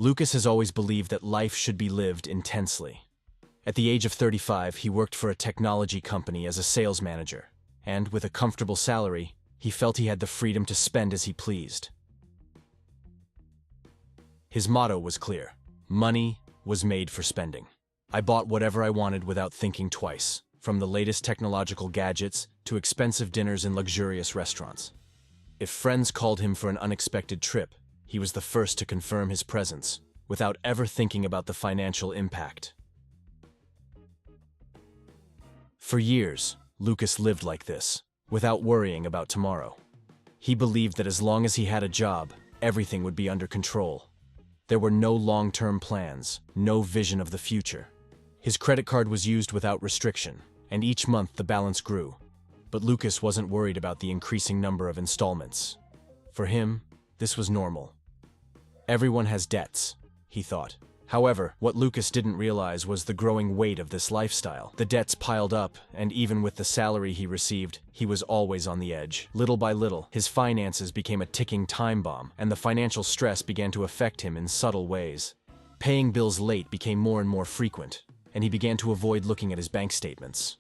Lucas has always believed that life should be lived intensely. At the age of 35, he worked for a technology company as a sales manager, and with a comfortable salary, he felt he had the freedom to spend as he pleased. His motto was clear: money was made for spending. I bought whatever I wanted without thinking twice, from the latest technological gadgets to expensive dinners in luxurious restaurants. If friends called him for an unexpected trip, he was the first to confirm his presence, without ever thinking about the financial impact. For years, Lucas lived like this, without worrying about tomorrow. He believed that as long as he had a job, everything would be under control. There were no long-term plans, no vision of the future. His credit card was used without restriction, and each month the balance grew. But Lucas wasn't worried about the increasing number of installments. For him, this was normal. Everyone has debts, he thought. However, what Lucas didn't realize was the growing weight of this lifestyle. The debts piled up, and even with the salary he received, he was always on the edge. Little by little, his finances became a ticking time bomb, and the financial stress began to affect him in subtle ways. Paying bills late became more and more frequent, and he began to avoid looking at his bank statements.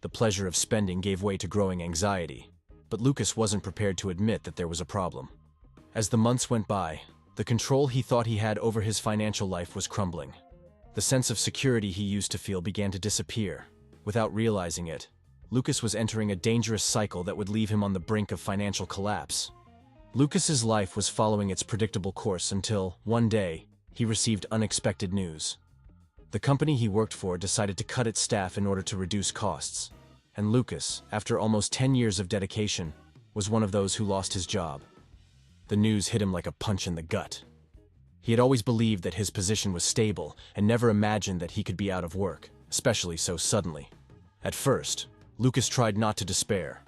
The pleasure of spending gave way to growing anxiety, but Lucas wasn't prepared to admit that there was a problem. As the months went by, the control he thought he had over his financial life was crumbling. The sense of security he used to feel began to disappear. Without realizing it, Lucas was entering a dangerous cycle that would leave him on the brink of financial collapse. Lucas's life was following its predictable course until, one day, he received unexpected news. The company he worked for decided to cut its staff in order to reduce costs, and Lucas, after almost 10 years of dedication, was one of those who lost his job. The news hit him like a punch in the gut. He had always believed that his position was stable and never imagined that he could be out of work, especially so suddenly. At first, Lucas tried not to despair.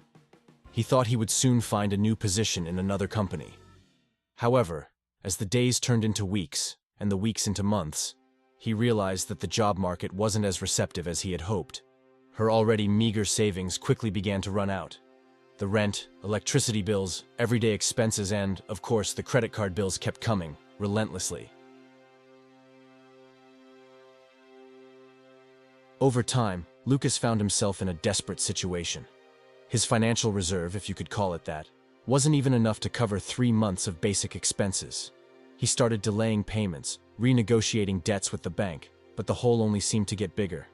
He thought he would soon find a new position in another company. However, as the days turned into weeks and the weeks into months, he realized that the job market wasn't as receptive as he had hoped. Her already meager savings quickly began to run out. The rent, electricity bills, everyday expenses, and, of course, the credit card bills kept coming, relentlessly. Over time, Lucas found himself in a desperate situation. His financial reserve, if you could call it that, wasn't even enough to cover 3 months of basic expenses. He started delaying payments, renegotiating debts with the bank, but the hole only seemed to get bigger.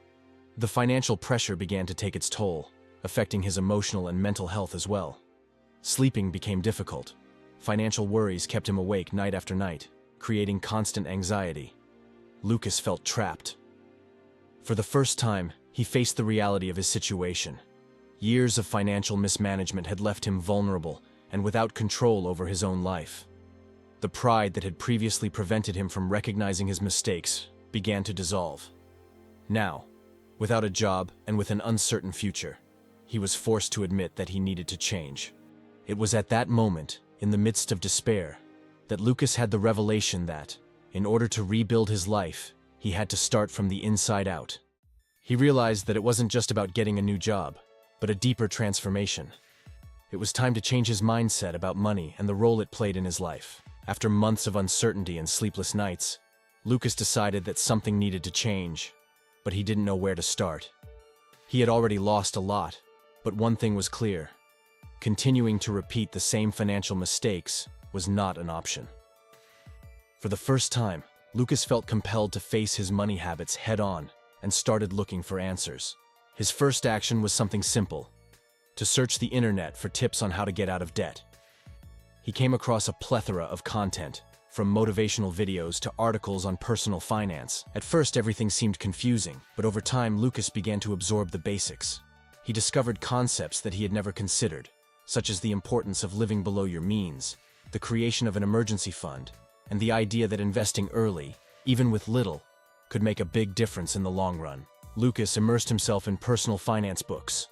The financial pressure began to take its toll, affecting his emotional and mental health as well. Sleeping became difficult. Financial worries kept him awake night after night, creating constant anxiety. Lucas felt trapped. For the first time, he faced the reality of his situation. Years of financial mismanagement had left him vulnerable and without control over his own life. The pride that had previously prevented him from recognizing his mistakes began to dissolve. Now, without a job and with an uncertain future, he was forced to admit that he needed to change. It was at that moment, in the midst of despair, that Lucas had the revelation that, in order to rebuild his life, he had to start from the inside out. He realized that it wasn't just about getting a new job, but a deeper transformation. It was time to change his mindset about money and the role it played in his life. After months of uncertainty and sleepless nights, Lucas decided that something needed to change, but he didn't know where to start. He had already lost a lot, but one thing was clear: continuing to repeat the same financial mistakes was not an option. For the first time, Lucas felt compelled to face his money habits head-on and started looking for answers. His first action was something simple: to search the internet for tips on how to get out of debt. He came across a plethora of content, from motivational videos to articles on personal finance. At first, everything seemed confusing, but over time, Lucas began to absorb the basics. He discovered concepts that he had never considered, such as the importance of living below your means, the creation of an emergency fund, and the idea that investing early, even with little, could make a big difference in the long run. Lucas immersed himself in personal finance books.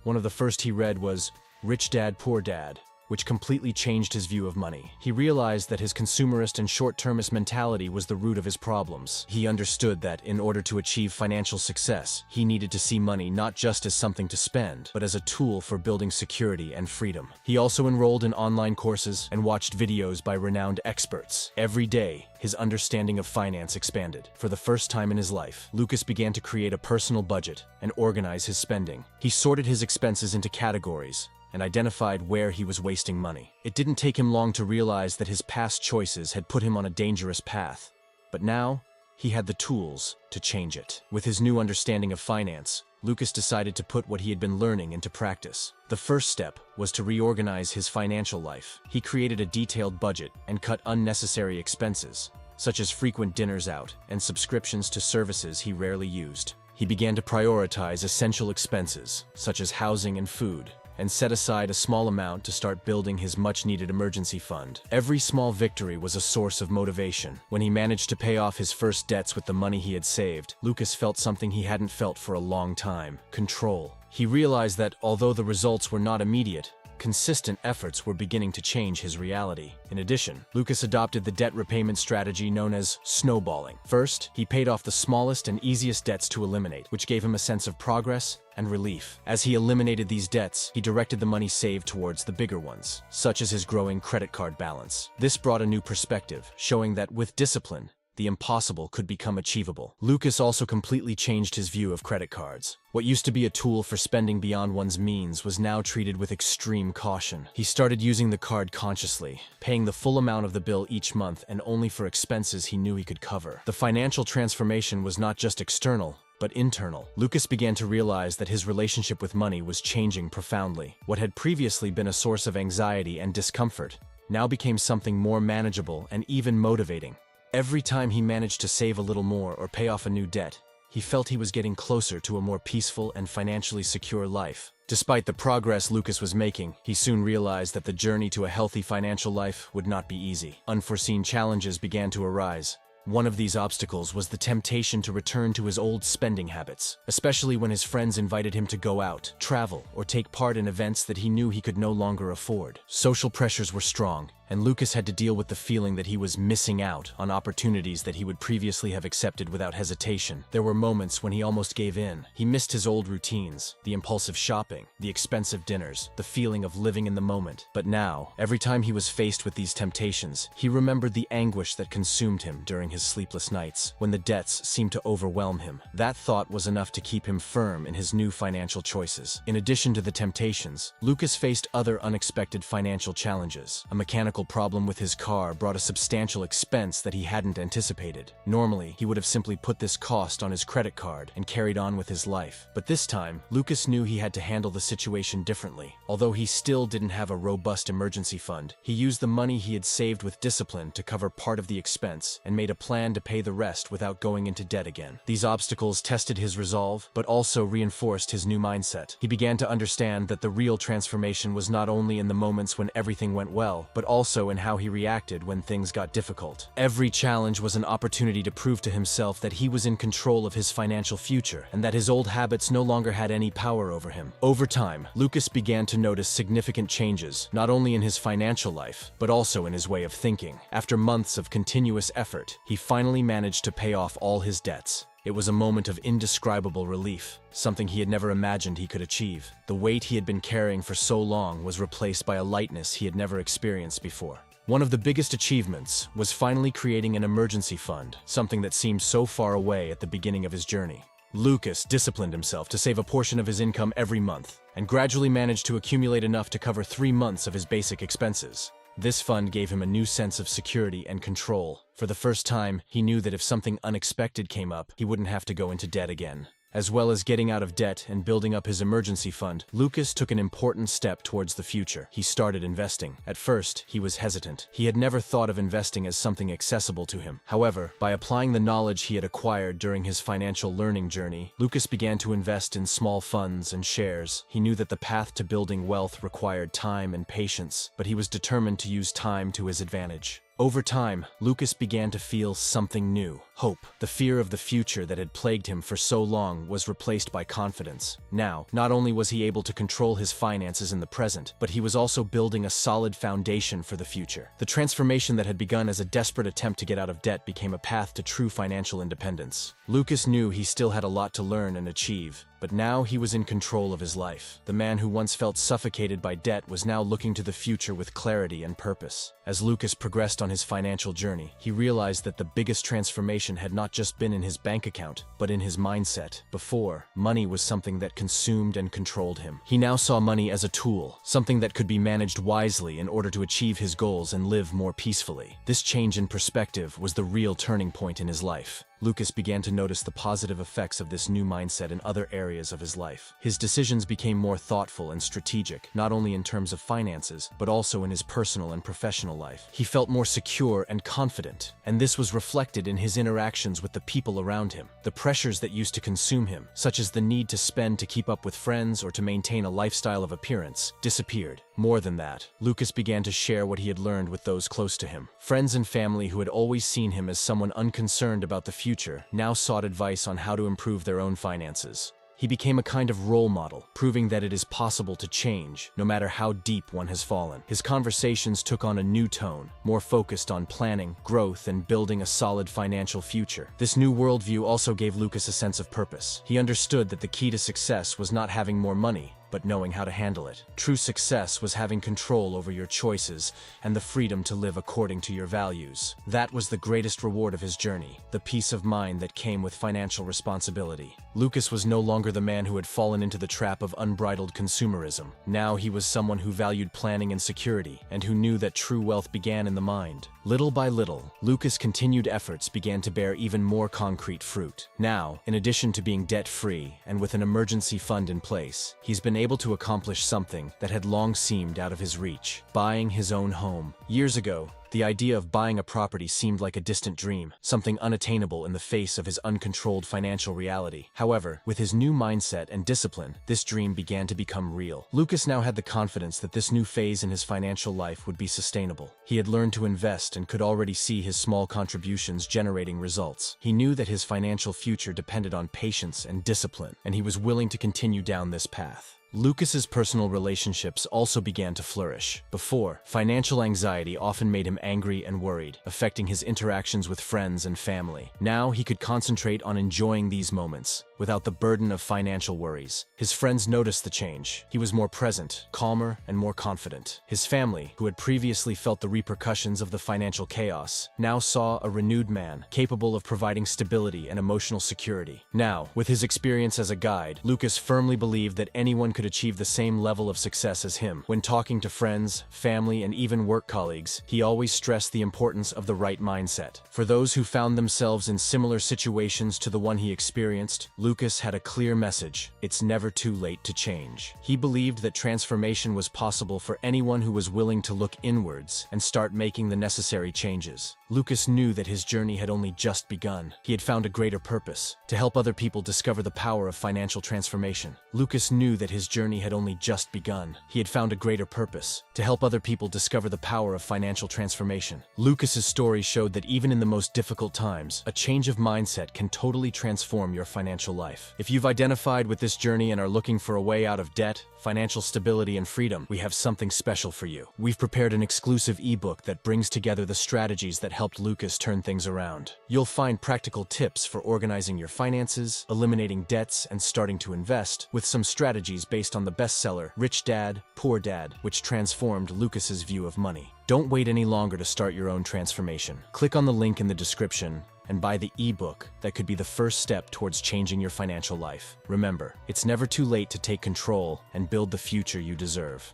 One of the first he read was Rich Dad, Poor Dad, which completely changed his view of money. He realized that his consumerist and short-termist mentality was the root of his problems. He understood that in order to achieve financial success, he needed to see money not just as something to spend, but as a tool for building security and freedom. He also enrolled in online courses and watched videos by renowned experts. Every day, his understanding of finance expanded. For the first time in his life, Lucas began to create a personal budget and organize his spending. He sorted his expenses into categories and identified where he was wasting money. It didn't take him long to realize that his past choices had put him on a dangerous path, but now he had the tools to change it. With his new understanding of finance, Lucas decided to put what he had been learning into practice. The first step was to reorganize his financial life. He created a detailed budget and cut unnecessary expenses, such as frequent dinners out and subscriptions to services he rarely used. He began to prioritize essential expenses, such as housing and food, and set aside a small amount to start building his much-needed emergency fund. Every small victory was a source of motivation. When he managed to pay off his first debts with the money he had saved, Lucas felt something he hadn't felt for a long time: control. He realized that although the results were not immediate, consistent efforts were beginning to change his reality. In addition, Lucas adopted the debt repayment strategy known as snowballing. First, he paid off the smallest and easiest debts to eliminate, which gave him a sense of progress and relief. As he eliminated these debts, he directed the money saved towards the bigger ones, such as his growing credit card balance. This brought a new perspective, showing that with discipline, the impossible could become achievable. Lucas also completely changed his view of credit cards. What used to be a tool for spending beyond one's means was now treated with extreme caution. He started using the card consciously, paying the full amount of the bill each month and only for expenses he knew he could cover. The financial transformation was not just external, but internal. Lucas began to realize that his relationship with money was changing profoundly. What had previously been a source of anxiety and discomfort now became something more manageable and even motivating. Every time he managed to save a little more or pay off a new debt, he felt he was getting closer to a more peaceful and financially secure life. Despite the progress Lucas was making, he soon realized that the journey to a healthy financial life would not be easy. Unforeseen challenges began to arise. One of these obstacles was the temptation to return to his old spending habits, especially when his friends invited him to go out, travel, or take part in events that he knew he could no longer afford. Social pressures were strong, and Lucas had to deal with the feeling that he was missing out on opportunities that he would previously have accepted without hesitation. There were moments when he almost gave in. He missed his old routines, the impulsive shopping, the expensive dinners, the feeling of living in the moment. But now, every time he was faced with these temptations, he remembered the anguish that consumed him during his sleepless nights, when the debts seemed to overwhelm him. That thought was enough to keep him firm in his new financial choices. In addition to the temptations, Lucas faced other unexpected financial challenges. A mechanical problem with his car brought a substantial expense that he hadn't anticipated. Normally, he would have simply put this cost on his credit card and carried on with his life. But this time, Lucas knew he had to handle the situation differently. Although he still didn't have a robust emergency fund, he used the money he had saved with discipline to cover part of the expense and made a plan to pay the rest without going into debt again. These obstacles tested his resolve, but also reinforced his new mindset. He began to understand that the real transformation was not only in the moments when everything went well, but also in how he reacted when things got difficult. Every challenge was an opportunity to prove to himself that he was in control of his financial future, and that his old habits no longer had any power over him. Over time, Lucas began to notice significant changes, not only in his financial life, but also in his way of thinking. After months of continuous effort, he finally managed to pay off all his debts. It was a moment of indescribable relief, something he had never imagined he could achieve. The weight he had been carrying for so long was replaced by a lightness he had never experienced before. One of the biggest achievements was finally creating an emergency fund, something that seemed so far away at the beginning of his journey. Lucas disciplined himself to save a portion of his income every month, and gradually managed to accumulate enough to cover 3 months of his basic expenses. This fund gave him a new sense of security and control. For the first time, he knew that if something unexpected came up, he wouldn't have to go into debt again. As well as getting out of debt and building up his emergency fund, Lucas took an important step towards the future. He started investing. At first, he was hesitant. He had never thought of investing as something accessible to him. However, by applying the knowledge he had acquired during his financial learning journey, Lucas began to invest in small funds and shares. He knew that the path to building wealth required time and patience, but he was determined to use time to his advantage. Over time, Lucas began to feel something new. Hope, the fear of the future that had plagued him for so long, was replaced by confidence. Now, not only was he able to control his finances in the present, but he was also building a solid foundation for the future. The transformation that had begun as a desperate attempt to get out of debt became a path to true financial independence. Lucas knew he still had a lot to learn and achieve, but now he was in control of his life. The man who once felt suffocated by debt was now looking to the future with clarity and purpose. As Lucas progressed on his financial journey, he realized that the biggest transformation had not just been in his bank account, but in his mindset. Before, money was something that consumed and controlled him. He now saw money as a tool, something that could be managed wisely in order to achieve his goals and live more peacefully. This change in perspective was the real turning point in his life. Lucas began to notice the positive effects of this new mindset in other areas of his life. His decisions became more thoughtful and strategic, not only in terms of finances, but also in his personal and professional life. He felt more secure and confident, and this was reflected in his interactions with the people around him. The pressures that used to consume him, such as the need to spend to keep up with friends or to maintain a lifestyle of appearance, disappeared. More than that, Lucas began to share what he had learned with those close to him. Friends and family who had always seen him as someone unconcerned about the future now sought advice on how to improve their own finances. He became a kind of role model, proving that it is possible to change, no matter how deep one has fallen. His conversations took on a new tone, more focused on planning, growth, and building a solid financial future. This new worldview also gave Lucas a sense of purpose. He understood that the key to success was not having more money, but knowing how to handle it. True success was having control over your choices and the freedom to live according to your values. That was the greatest reward of his journey, the peace of mind that came with financial responsibility. Lucas was no longer the man who had fallen into the trap of unbridled consumerism. Now he was someone who valued planning and security, and who knew that true wealth began in the mind. Little by little, Lucas' continued efforts began to bear even more concrete fruit. Now, in addition to being debt-free and with an emergency fund in place, he's been able to accomplish something that had long seemed out of his reach: buying his own home. Years ago, the idea of buying a property seemed like a distant dream, something unattainable in the face of his uncontrolled financial reality. However, with his new mindset and discipline, this dream began to become real. Lucas now had the confidence that this new phase in his financial life would be sustainable. He had learned to invest and could already see his small contributions generating results. He knew that his financial future depended on patience and discipline, and he was willing to continue down this path. Lucas's personal relationships also began to flourish. Before, financial anxiety often made him angry and worried, affecting his interactions with friends and family. Now he could concentrate on enjoying these moments, without the burden of financial worries. His friends noticed the change. He was more present, calmer, and more confident. His family, who had previously felt the repercussions of the financial chaos, now saw a renewed man, capable of providing stability and emotional security. Now, with his experience as a guide, Lucas firmly believed that anyone could achieve the same level of success as him. When talking to friends, family, and even work colleagues, he always stressed the importance of the right mindset. For those who found themselves in similar situations to the one he experienced, Lucas had a clear message: it's never too late to change. He believed that transformation was possible for anyone who was willing to look inwards and start making the necessary changes. Lucas knew that his journey had only just begun. He had found a greater purpose: to help other people discover the power of financial transformation. Lucas knew that his journey had only just begun. He had found a greater purpose: to help other people discover the power of financial transformation. Lucas's story showed that even in the most difficult times, a change of mindset can totally transform your financial life. If you've identified with this journey and are looking for a way out of debt, financial stability, and freedom, we have something special for you. We've prepared an exclusive ebook that brings together the strategies that helped Lucas turn things around. You'll find practical tips for organizing your finances, eliminating debts, and starting to invest, with some strategies based on the bestseller Rich Dad, Poor Dad, which transformed Lucas's view of money. Don't wait any longer to start your own transformation. Click on the link in the description and buy the ebook that could be the first step towards changing your financial life. Remember, it's never too late to take control and build the future you deserve.